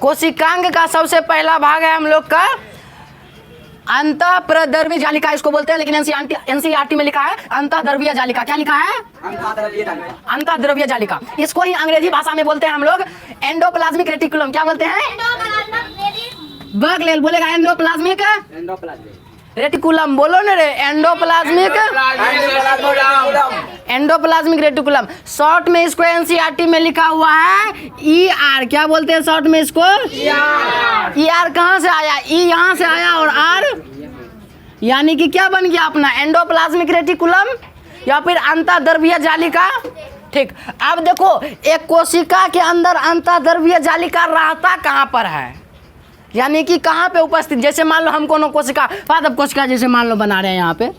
कोशिकांग का सबसे पहला भाग है हम लोग का अंतःप्रद्रव्य जालिका इसको बोलते हैं, लेकिन एनसीईआरटी में लिखा है अंतःद्रव्य जालिका। क्या लिखा है? अंतःद्रव्य जालिका। इसको ही अंग्रेजी भाषा में बोलते हैं हम लोग एंडोप्लाज्मिक रेटिकुलम। क्या बोलते हैं? बर्गलेल बोलेगा एंडोप्लाज्मिक रेटिकुलम। बोलो ना रे, एंडोप्लाज्मिक रेटिकुलम। शॉर्ट में इसको एनसीईआरटी में लिखा हुआ है ER। क्या बोलते हैं शॉर्ट में इसको? ER कहाँ से आया? E यहाँ से आया और R यानी कि क्या बन गया अपना एंडोप्लाज्मिक रेटिकुलम या फिर अंतःद्रव्यीय जालिका। ठीक, अब देखो एक कोशिका के अंदर अंतःद्रव्यीय जालिका रहता कहाँ पर है, यानी कि कहाँ पे उपस्थित। जैसे मान लो हम कोनो कोशिका, पादप कोशिका जैसे मान लो बना रहे हैं, यहाँ पे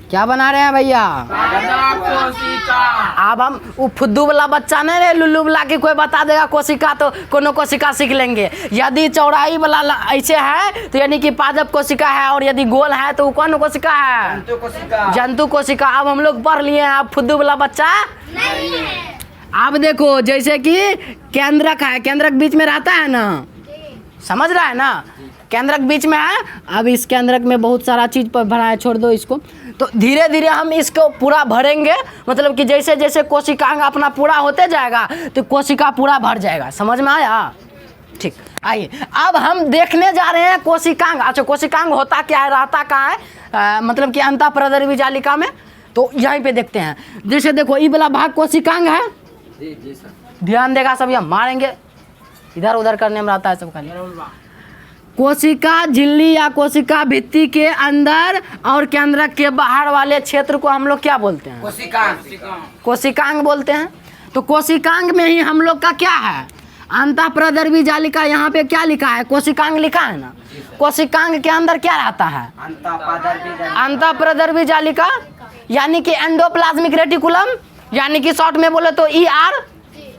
क्या बना रहे हैं भैया? अब हम वो फुद्दू वाला बच्चा नहीं रहे, लुल्लू वाला के कोई बता देगा कोशिका तो कोनो कोशिका सीख लेंगे। यदि चौड़ाई वाला ऐसे है तो यानी कि पादप कोशिका है, और यदि गोल है तो कौन कोशिका है? जंतु कोशिका। अब हम लोग पढ़ लिए हैं, अब फुद्दू वाला बच्चा नहीं है। अब देखो जैसे कि केंद्रक है, केंद्रक बीच में रहता है ना, समझ रहा है ना, केंद्रक बीच में है। अब इस केंद्रक में बहुत सारा चीज पर भरा है, छोड़ दो इसको। तो धीरे धीरे हम इसको पूरा भरेंगे, मतलब कि जैसे जैसे कोशिकांग अपना पूरा होते जाएगा तो कोशिका पूरा भर जाएगा। समझ में आया? ठीक, आइए अब हम देखने जा रहे हैं कोशिकांग। अच्छा, कोशिकांग होता क्या है, रहता कहाँ है, मतलब कि अंतःप्रद्रव्य जालिका में। तो यहीं पे देखते हैं। जैसे देखो ये वाला भाग कोशिकांग है, जी सर। ध्यान देगा सभी, हम मारेंगे इधर उधर करने में रहता है सब खाली। कोशिका झिल्ली या कोशिका भित्ति के अंदर और केंद्रक के बाहर वाले क्षेत्र को हम लोग क्या बोलते हैं? कोशिकांग बोलते हैं। तो कोशिकांग में ही हम लोग का क्या है? अंतःप्रद्रव्य जालिका। यहाँ पे क्या लिखा है? कोशिकांग लिखा है ना। कोशिकांग के अंदर क्या रहता है? अंतःप्रद्रव्य जालिका, यानी कि एंडोप्लाज्मिक रेटिकुलम, यानी कि शॉर्ट में बोले तो ER।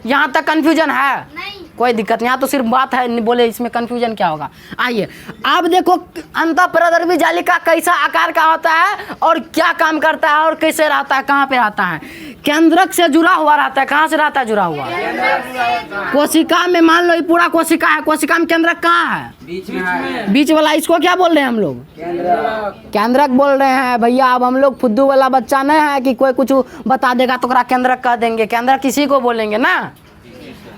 यहाँ तक कंफ्यूजन है? नहीं, कोई दिक्कत नहीं, यहाँ तो सिर्फ बात है, बोले इसमें कंफ्यूजन क्या होगा। आइए अब देखो अंतःप्रद्रव्य जालिका कैसा आकार का होता है और क्या काम करता है और कैसे रहता है, कहाँ पे रहता है? केंद्रक से जुड़ा हुआ रहता है। कहाँ से रहता है जुड़ा हुआ? कोशिका में। मान लो ये पूरा कोशिका है, कोशिका में केंद्रक कहाँ है? बीच वाला। इसको क्या बोल रहे हैं हम लोग? केंद्रक बोल रहे हैं भैया। अब हम लोग फुद्दू वाला बच्चा नहीं है कि कोई कुछ बता देगा तो केंद्रक कह देंगे। केंद्रक किसी को बोलेंगे ना।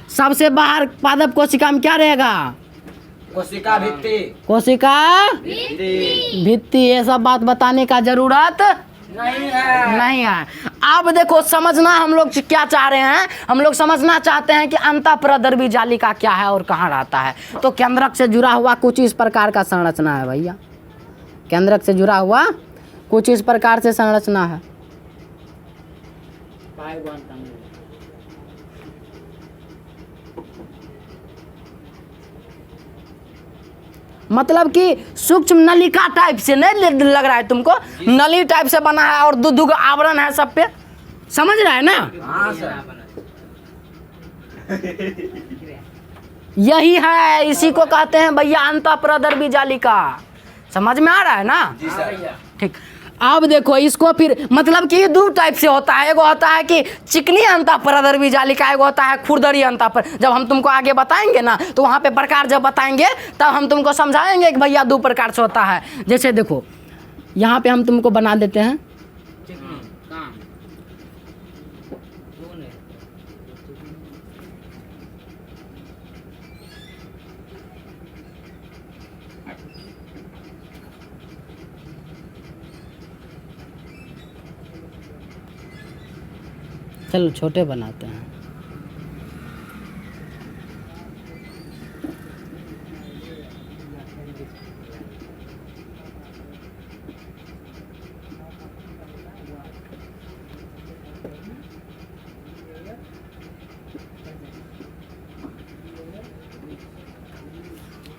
सबसे बाहर पादप कोशिका में क्या रहेगा? कोशिका भित्ति। कोशिका भित्ति। ये सब बात बताने का जरूरत नहीं है। अब देखो समझना हम लोग क्या चाह रहे हैं, हम लोग समझना चाहते हैं कि अंतःप्रद्रव्य जालिका क्या है और कहाँ रहता है। तो केंद्रक से जुड़ा हुआ कुछ इस प्रकार का संरचना है भैया। केंद्रक से जुड़ा हुआ कुछ इस प्रकार से संरचना है। मतलब कि सूक्ष्म नलिका टाइप से नहीं लग रहा है तुमको? नली टाइप से बना है और दो आवरण है सब पे। समझ रहा है ना? हाँ सर। यही है, इसी को कहते हैं भैया अंतःप्रद्रव्य जालिका। समझ में आ रहा है ना? जी सर। ठीक, अब देखो इसको फिर मतलब कि दो टाइप से होता है। एगो होता है कि चिकनी अंतःप्रद्रव्य जालिका, एगो होता है खुरदरी अंतःप्रद्रव्य। जब हम तुमको आगे बताएंगे ना तो वहाँ पे प्रकार जब बताएंगे तब हम तुमको समझाएंगे कि भैया दो प्रकार से होता है। जैसे देखो यहाँ पे हम तुमको बना देते हैं चलो छोटे बनाते हैं।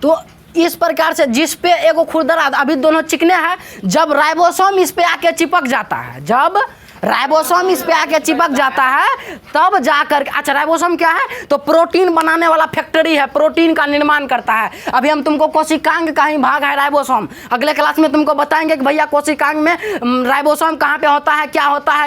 तो इस प्रकार से जिस पे एगो खुरदरा, अभी दोनों चिकने हैं, जब राइबोसोम इस पे आके चिपक जाता है, जब राइबोसोम इस पे आके चिपक जाता है, तब जाकर अच्छा राइबोसोम क्या है, तो प्रोटीन बनाने वाला फैक्ट्री है, प्रोटीन का निर्माण करता है। अभी हम तुमको कोशिकांग का ही भाग है राइबोसोम, अगले क्लास में तुमको बताएंगे कि भैया कोशिकांग में राइबोसोम कहाँ पे होता है,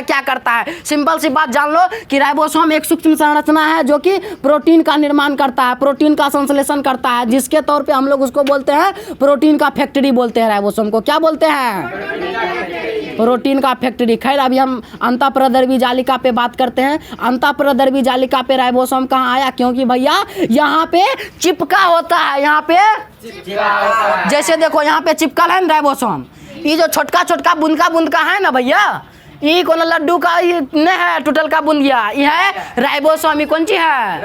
क्या करता है। सिंपल सी बात जान लो कि राइबोसोम एक सूक्ष्म संरचना है जो कि प्रोटीन का निर्माण करता है, प्रोटीन का संश्लेषण करता है, जिसके तौर पे हम लोग उसको बोलते हैं प्रोटीन का फैक्ट्री बोलते हैं। राइबोसोम को क्या बोलते हैं? प्रोटीन का फैक्ट्री। खैर अभी हम अंतःप्रद्रवी जालिका पे बात करते हैं। अंतःप्रद्रवी जालिका पे राइबोसोम कहाँ आया? क्योंकि भैया यहाँ पे चिपका होता है, यहाँ पे जैसे देखो यहाँ पे चिपकल है ना राइबोसोम, ये जो छोटका छोटका बूंद का है ना भैया, ये कौन लड्डू का ये नहीं है टूटल का बूंदिया, ये है राइबोसोम। ये कौन सी है?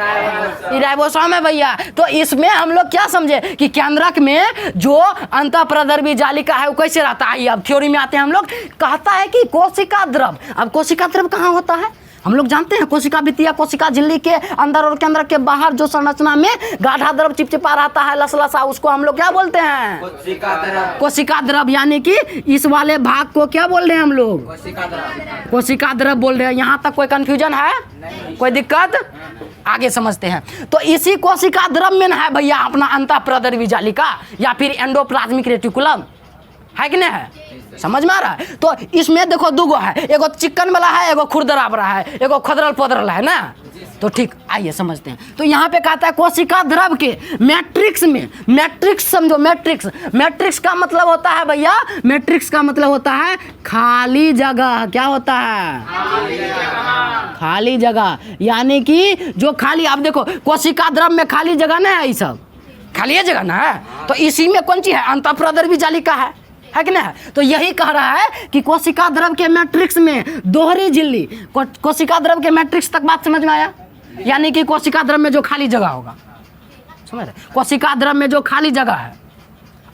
ये राइबोसोम है भैया। तो इसमें हम लोग क्या समझे कि केंद्रक में जो अंतःप्रद्रवी जालिका है वो कैसे रहता है। अब थ्योरी में आते हैं हम लोग, कहता है कि कोशिका द्रव। अब कोशिका द्रव कहाँ होता है? हम लोग जानते हैं कोशिका भित्तिया, कोशिका झिल्ली के अंदर और केंद्र के बाहर जो संरचना में गाढ़ा द्रव चिपचिपा रहता है, लसलसा, उसको हम लोग क्या बोलते हैं? कोशिका द्रव। यानी कि इस वाले भाग को क्या बोल रहे हैं हम लोग? कोशिका द्रव बोल रहे हैं। यहाँ तक कोई कंफ्यूजन है? कोई दिक्कत? आगे समझते हैं। तो इसी कोशिका द्रव में है भैया अपना अंतःप्रद्रवी जालिका या फिर एंडोप्लाज्मिक रेटिकुलम, है कि नहीं है? समझ में आ रहा है? तो इसमें देखो दूगो है, एगो चिकन वाला है, एगो खुरदरा वाला है, एगो खदरल पोदरल है ना। तो ठीक, आइए समझते हैं। तो यहाँ पे कहता है कोशिका द्रव के मैट्रिक्स में, मैट्रिक्स समझो, मैट्रिक्स का मतलब होता है भैया, मैट्रिक्स का मतलब होता है खाली जगह। क्या होता है? खाली जगह। यानी कि जो खाली, आप देखो कोशिका द्रव में खाली जगह ना है, ये सब खाली जगह ना है। तो इसी में कौन सी है? अंतःप्रद्रवी जालिका है कि नहीं? तो यही कह रहा है कि कोशिका द्रव के मैट्रिक्स में दोहरी झिल्ली, कोशिका द्रव के मैट्रिक्स तक बात समझ में आया? यानी कि कोशिका द्रव में जो खाली जगह होगा, समझ रहे? कोशिका द्रव में जो खाली जगह है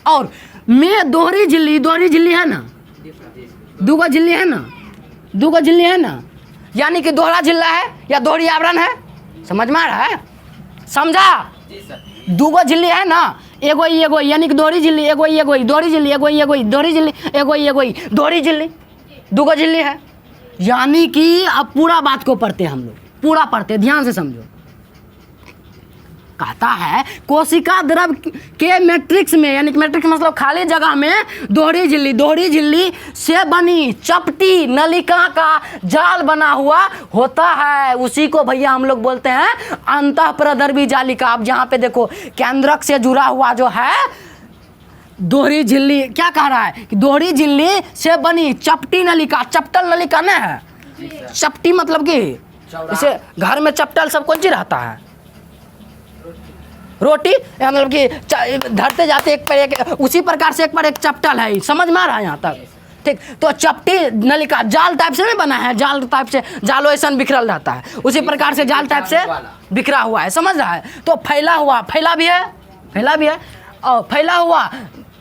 और में दोहरी झिल्ली है ना, दूगो झिल्ली है ना, यानी कि दोहरा झिल्ला है या दोहरी आवरण है। समझ में आ रहा है? समझा? दूगो झिल्ली है ना, एगो यानी कि दोहरी झिल्ली, एगो दोहरी झिल्ली, एगो दोहरी झिल्ली, एगो दोहरी झिल्ली, दूगो झिल्ली है। यानी कि अब पूरा बात को पढ़ते हैं हम लोग, पूरा पढ़ते, ध्यान से समझो। कहता है कोशिका द्रव के मैट्रिक्स में, यानी कि मैट्रिक्स मतलब खाली जगह में दोहरी झिल्ली से बनी चपटी नलिका का जाल बना हुआ होता है। उसी को भैया हम लोग बोलते हैं अंतःप्रद्रवी जालिका। अब यहाँ पे देखो केंद्रक से जुड़ा हुआ जो है दोहरी झिल्ली, क्या कह रहा है कि दोहरी झिल्ली से बनी चपटी नलिका, चपटल नलिका न है। चपटी मतलब कि जैसे घर में चपटल सब कौन सी रहता है? रोटी, मतलब कि धरते जाते एक पर एक, उसी प्रकार से एक पर एक चपटल है। समझ में आ रहा है यहाँ तक? ठीक। तो चपटी नलिका जाल टाइप से नहीं बना है, जाल टाइप से, जालो ऐसा बिखरल रहता है, उसी प्रकार से जाल टाइप से बिखरा हुआ है। समझ रहा है? तो फैला भी है और फैला हुआ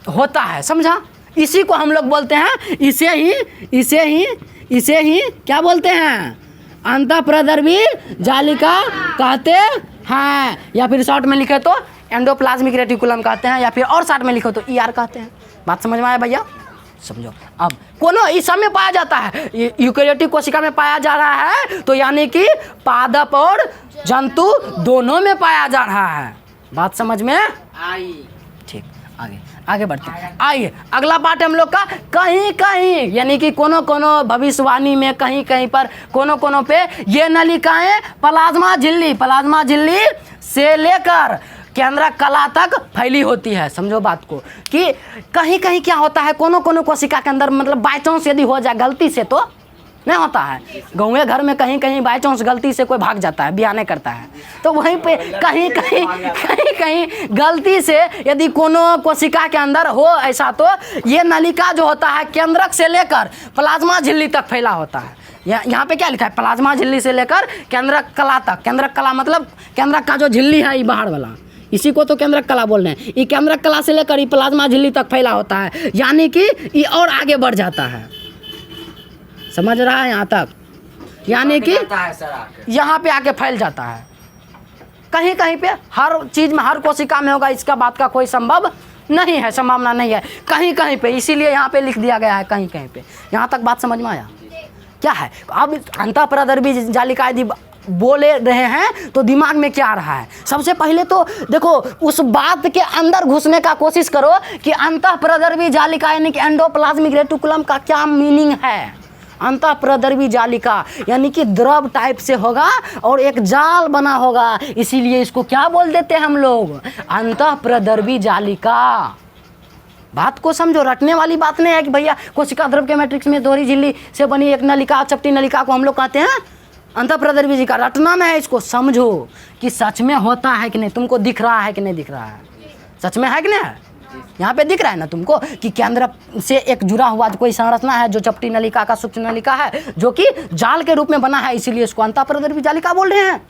होता है। समझा? इसी को हम लोग बोलते हैं, इसे ही क्या बोलते हैं? अंतःप्रद्रवी जालिका कहते हैं, या फिर शॉर्ट में लिखे तो एंडोप्लाज्मिक रेटिकुलम कहते हैं, या फिर और शॉर्ट में लिखो तो ER कहते हैं। बात समझ में आया भैया? समझो। अब कोनो इस सब में पाया जाता है, यूकेरियोटिक कोशिका में पाया जा रहा है, तो यानी कि पादप और जंतु दोनों में पाया जा रहा है। बात समझ में आई? ठीक, आगे बढ़ते हैं। आइए अगला पार्ट हम लोग का, कहीं यानी कि कोनो भविष्यवाणी में कहीं पर कोनो पे ये नलिकाएं प्लाज्मा झिल्ली से लेकर केंद्रक कला तक फैली होती है। समझो बात को कि कहीं क्या होता है, कोनो कोशिका के अंदर, मतलब बाय चांस यदि हो जाए, गलती से तो नहीं होता है, गाँव घर में कहीं बाय चांस गलती से कोई भाग जाता है, बयाने करता है, तो वहीं पे कहीं गलती से यदि कोनो कोशिका के अंदर हो ऐसा, तो ये नलिका जो होता है केंद्रक से लेकर प्लाज्मा झिल्ली तक फैला होता है। यहाँ पे क्या लिखा है? प्लाज्मा झिल्ली से लेकर केंद्रक कला तक। केंद्रक कला मतलब केंद्रक का जो झिल्ली है ये बाहर वाला, इसी को तो केंद्रक कला बोल रहे हैं। ये केंद्रक कला से लेकर ये प्लाज्मा झिल्ली तक फैला होता है, यानी कि ये और आगे बढ़ जाता है। समझ रहा है यहाँ तक? यानी कि यहाँ पे आके फैल जाता है। कहीं पे, हर चीज़ में, हर कोशिका में होगा, इसका बात का कोई संभव नहीं है, संभावना नहीं है। कहीं पे, इसीलिए यहाँ पे लिख दिया गया है कहीं पे। यहाँ तक बात समझ में आया? क्या है। अब अंतःप्रदर्भी जालिका यदि बोले रहे हैं तो दिमाग में क्या आ रहा है, सबसे पहले तो देखो उस बात के अंदर घुसने का कोशिश करो कि अंतःप्रदर्भी जालिका यानी कि एंडोप्लाज्मिक रेटिकुलम का क्या मीनिंग है। अंतःप्रदर्भी जालिका यानी कि द्रव टाइप से होगा और एक जाल बना होगा, इसीलिए इसको क्या बोल देते हैं हम लोग, अंतःप्रदर्भी जालिका। बात को समझो, रटने वाली बात नहीं है कि भैया कोशिका द्रव के मैट्रिक्स में दोहरी झिल्ली से बनी एक नलिका, चपटी नलिका को हम लोग कहते हैं अंतःप्रदर्भी जी का। रटना नहीं है, इसको समझो कि सच में होता है कि नहीं, तुमको दिख रहा है कि नहीं दिख रहा है, सच में है कि नहीं है। यहाँ पे दिख रहा है ना तुमको कि केंद्र से एक जुड़ा हुआ कोई संरचना है जो चपटी नलिका का सूक्ष्म नलिका है, जो कि जाल के रूप में बना है, इसीलिए इसको अंतःप्रदर्भी जालिका बोल रहे हैं।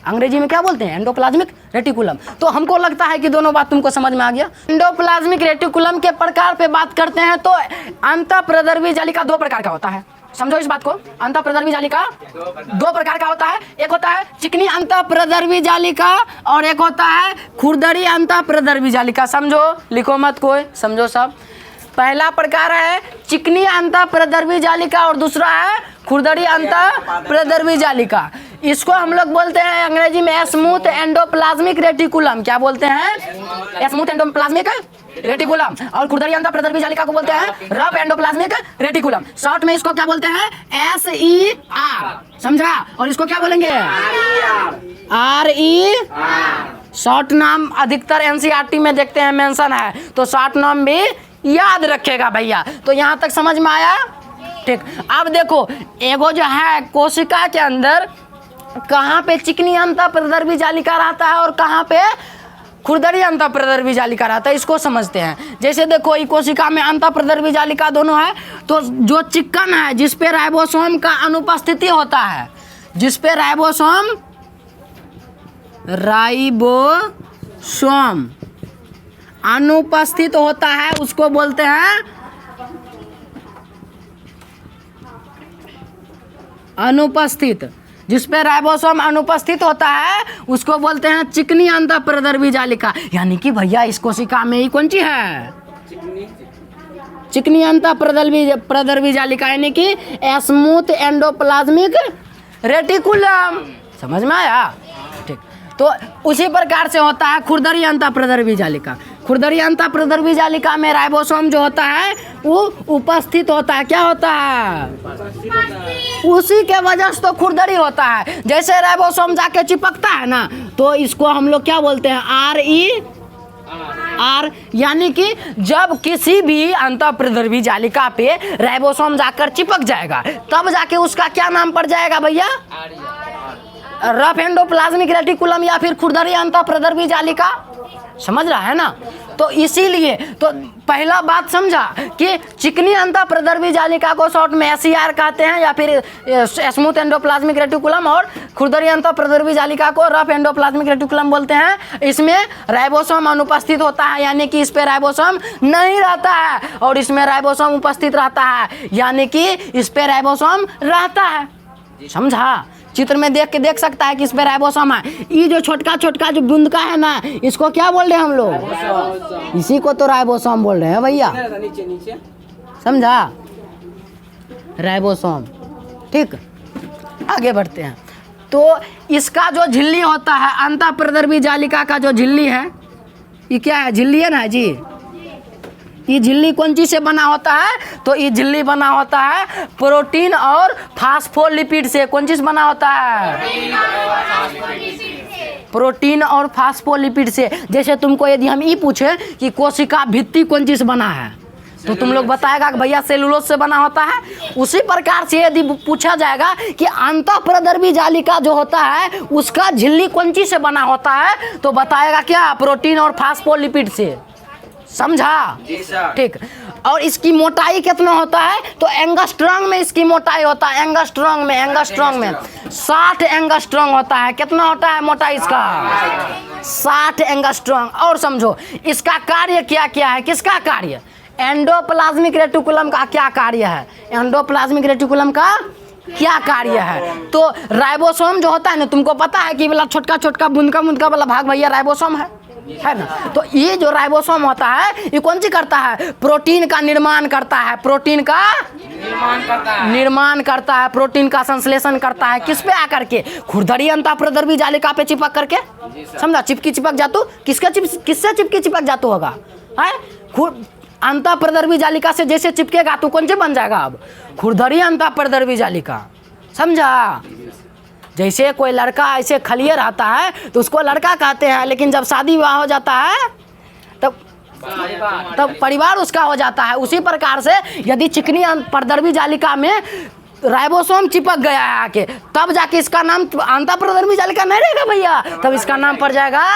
अंग्रेजी में क्या बोलते हैं, एंडोप्लाज्मिक रेटिकुलम। तो हमको लगता है कि दोनों बात तुमको समझ में आ गया। एंडोप्लाज्मिक रेटिकुलम के प्रकार पे बात करते हैं तो अंतःप्रदर्भी जालिका दो प्रकार का होता है, समझो इस बात को। अंतःप्रदर्भी जालिका दो प्रकार का होता है, एक होता है चिकनी अंतःप्रदर्भी जालिका और एक होता है खुरदरी अंतःप्रदर्भी जालिका। समझो, लिखो मत कोई, समझो सब। पहला प्रकार है चिकनी अंतःप्रदर्भी जालिका और दूसरा है खुरदरी अंतःप्रदर्भी जालिका। इसको हम लोग बोलते हैं अंग्रेजी में स्मूथ एंडोप्लाज्मिक रेटिकुलम। क्या बोलते हैं, स्मूथ एंडोप्लाज्मिक रेटिकुलम। और खुरदरी अंतःप्रदर्भी जालिका को बोलते हैं रफ एंडोप्लाज्मिक रेटिकुलम। शॉर्ट में इसको क्या बोलते हैं, SER, समझा। और इसको क्या बोलेंगे, RE। शॉर्ट नाम अधिकतर NCERT में देखते हैं मेंशन है, तो शॉर्ट नाम भी याद रखेगा भैया। तो यहाँ तक समझ में आया, ठीक। अब देखो एगो जो है कोशिका के अंदर कहाँ पे चिकनी अंतःप्रदर्भी जालिका रहता है और कहाँ पे खुरदरी अंतःप्रदर्भी जालिका रहता है, इसको समझते हैं। जैसे देखो ये कोशिका में अंतःप्रदर्भी जालिका दोनों है, तो जो चिकन है जिस पे राइबोसोम का अनुपस्थिति होता है, जिस पे राइबोसोम अनुपस्थित होता है उसको बोलते हैं अनुपस्थित। जिस पे राइबोसोम अनुपस्थित होता है उसको बोलते हैं चिकनी अंतःप्रदर्भी जालिका। यानी कि भैया इस कोशिका में ही कौन सी है, चिकनी अंतःप्रदर्भी जालिका, यानी कि स्मूथ एंडोप्लाज्मिक रेटिकुलम। समझ में आया, ठीक। तो उसी प्रकार से होता है खुरदरी अंतःप्रदर्भी जालिका। खुरदरी अंतःप्रदर्भी जालिका में राइबोसोम जो होता है वो उपस्थित होता है। क्या होता है, उसी के वजह से तो खुरदरी होता है। जैसे राइबोसोम जाके चिपकता है ना, तो इसको हम लोग क्या बोलते हैं, RER। यानी कि जब किसी भी अंतःप्रदर्भी जालिका पे राइबोसोम जाकर चिपक जाएगा तब जाके उसका क्या नाम पड़ जाएगा भैया, रफ एंडोप्लाज्मिक रेटिकुलम या फिर खुरदरी अंतःप्रदर्भी जालिका। समझ रहा है ना। तो इसीलिए तो पहला बात समझा कि चिकनी अंतःप्रदर्भी जालिका को शॉर्ट में SER कहते हैं या फिर स्मूथ एंडोप्लाज्मिक रेटिकुलम, और खुरदरी अंतःप्रदर्भी जालिका को रफ एंडोप्लाज्मिक रेटिकुलम बोलते हैं। इसमें राइबोसोम अनुपस्थित होता है, यानी कि इस पे राइबोसोम नहीं रहता है, और इसमें राइबोसोम उपस्थित रहता है, यानी कि इस पे राइबोसोम रहता है। समझा, चित्र में देख के देख सकता है कि इस पे राइबोसोम है। ये जो छोटका छोटका जो बूंद का है ना, इसको क्या बोल रहे हैं हम लोग, इसी को तो राइबोसोम बोल रहे हैं भैया। नीचे नीचे समझा, राइबोसोम, ठीक। आगे बढ़ते हैं। तो इसका जो झिल्ली होता है अंतःप्रदर्भी जालिका का जो झिल्ली है, ये क्या है, झिल्ली है ना जी। ये झिल्ली कौन चीज से बना होता है, तो ये झिल्ली बना होता है प्रोटीन और फास्फोलिपिड से। कौन चीज बना होता है, प्रोटीन और फास्फोलिपिड से। जैसे तुमको यदि हम ये पूछे कि कोशिका भित्ति कौन चीज बना है, तो तुम लोग बताएगा कि भैया सेलुलोज से बना होता है। उसी प्रकार से यदि पूछा जाएगा कि अंतःप्रदर्भी जालिका जो होता है उसका झिल्ली कौन चीज से बना होता है, तो बताएगा क्या, प्रोटीन और फास्फोलिपिड से। समझा, ठीक। और इसकी मोटाई कितना होता है, तो एंगस्ट्रॉन्ग में इसकी मोटाई होता है, एंगस्ट्रॉन्ग में 60 एंगस्ट्रॉन्ग होता है। कितना होता है मोटाई इसका, 60 एंगस्ट्रॉन्ग। और समझो इसका कार्य क्या क्या है, किसका कार्य, एंडोप्लाज्मिक रेटिकुलम का क्या कार्य है, एंडोप्लाज्मिक रेटिकुलम का क्या कार्य है। तो राइबोसोम जो होता है ना, तुमको पता है कि वाला छोटका छोटका बुंदका वाला भाग भैया राइबोसोम है। है ना। तो ये जो राइबोसोम होता है ये कौन सी करता है, प्रोटीन का निर्माण करता है, प्रोटीन का निर्माण करता है, प्रोटीन का संश्लेषण करता है। किस पे आकर के, खुरदरी अंतःप्रद्रवी जालिका पे चिपक करके, समझा, चिपक जातू, किससे चिपक जातू होगा, है अंतःप्रद्रवी जालिका से जैसे चिपकेगा तो कौन से बन जाएगा, अब खुरदरी अंतःप्रद्रवी जालिका, समझा। जैसे कोई लड़का ऐसे खलिए रहता है तो उसको लड़का कहते हैं, लेकिन जब शादी विवाह हो जाता है तब परिवार उसका हो जाता है। उसी प्रकार से यदि चिकनी प्रद्रवी जालिका में राइबोसोम चिपक गया है आके, तब जाके इसका नाम अंतःप्रद्रवी जालिका नहीं रहेगा भैया, तब इसका नाम पड़ जाएगा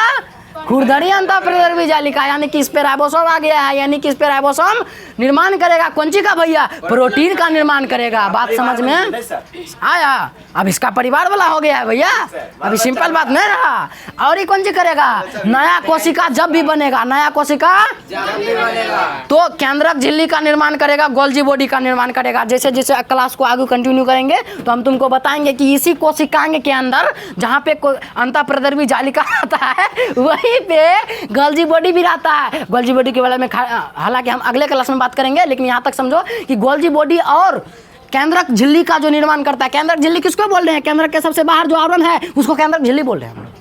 खुरदरी अंतःप्रद्रवी जालिका। यानी कि इस पे राइबोसोम आ गया है, यानी कि इस पे राइबोसोम निर्माण करेगा कौन सी का भैया, प्रोटीन का निर्माण करेगा। बात समझ में आया। अब इसका परिवार वाला हो गया है भैया, अभी सिंपल बात नहीं रहा। और ये कौन सी करेगा, नया कोशिका जब भी बनेगा, नया कोशिका तो केंद्रक झिल्ली का निर्माण करेगा, गोल्जी बॉडी का निर्माण करेगा। जैसे जैसे क्लास को आगे कंटिन्यू करेंगे तो हम तुमको बताएंगे कि इसी कोशिकांग के अंदर जहाँ पे अंतःप्रद्रवी जालिका आता है वहीं पे गोल्जी बॉडी भी रहता है। गोल्जी बॉडी के बारे में हालांकि हम अगले क्लास में बात करेंगे, लेकिन यहाँ तक समझो कि गोल्जी बॉडी और केंद्रक झिल्ली का जो निर्माण करता है, केंद्रक झिल्ली किसको बोल रहे हैं, केंद्रक के सबसे बाहर जो आवरण है उसको केंद्रक झिल्ली बोल रहे हैं हम लोग।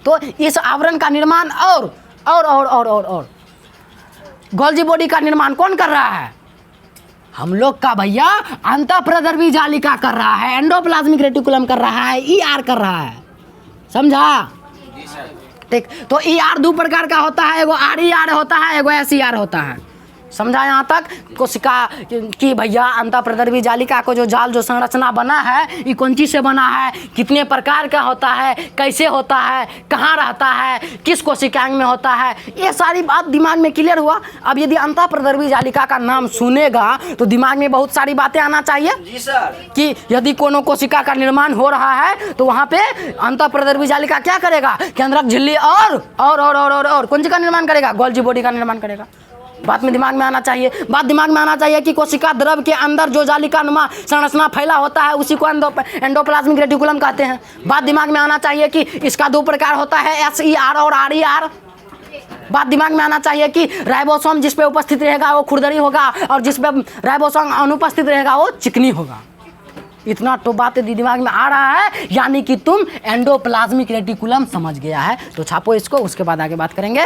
तो इस आवरण का निर्माण और गोल्जी बॉडी का निर्माण कौन कर रहा है, हम लोग का भैया अंतःप्रद्रवी जालिका कर रहा है, एंडोप्लाज्मिक रेटिकुलम कर रहा है, ईआर कर रहा है, समझा। ठीक, तो ईआर दो प्रकार का होता है, एगो आरईआर होता है, एगो एसईआर होता है, समझा यहाँ तक। कोशिका की भैया अंतःप्रद्रवी जालिका को जो जाल जो संरचना बना है ये कौन चीज से बना है, कितने प्रकार का होता है, कैसे होता है, कहाँ रहता है, किस कोशिकांग में होता है, ये सारी बात दिमाग में क्लियर हुआ। अब यदि अंतःप्रद्रवी जालिका का नाम सुनेगा तो दिमाग में बहुत सारी बातें आना चाहिए जी सर, कि यदि कोनो कोशिका का निर्माण हो रहा है तो वहाँ पे अंतःप्रद्रवी जालिका क्या करेगा, केंद्रक झिल्ली और कौन सी का निर्माण करेगा, गोल्जी बॉडी का निर्माण करेगा। बात में दिमाग में आना चाहिए, बात दिमाग में आना चाहिए कि कोशिका द्रव के अंदर जो जालिका नुमा संरचना फैला होता है उसी को एंडोप्लाज्मिक रेटिकुलम कहते हैं। बात दिमाग में आना चाहिए कि इसका दो प्रकार होता है, एसईआर और आरईआर। बात दिमाग में आना चाहिए कि राइबोसोम जिस पे उपस्थित रहेगा वो खुरदरी होगा और जिस पे राइबोसोम अनुपस्थित रहेगा वो चिकनी होगा। इतना तो बात दिमाग में आ रहा है, यानी कि तुम एंडोप्लाज्मिक रेटिकुलम समझ गया है। तो छापो इसको, उसके बाद आगे बात करेंगे।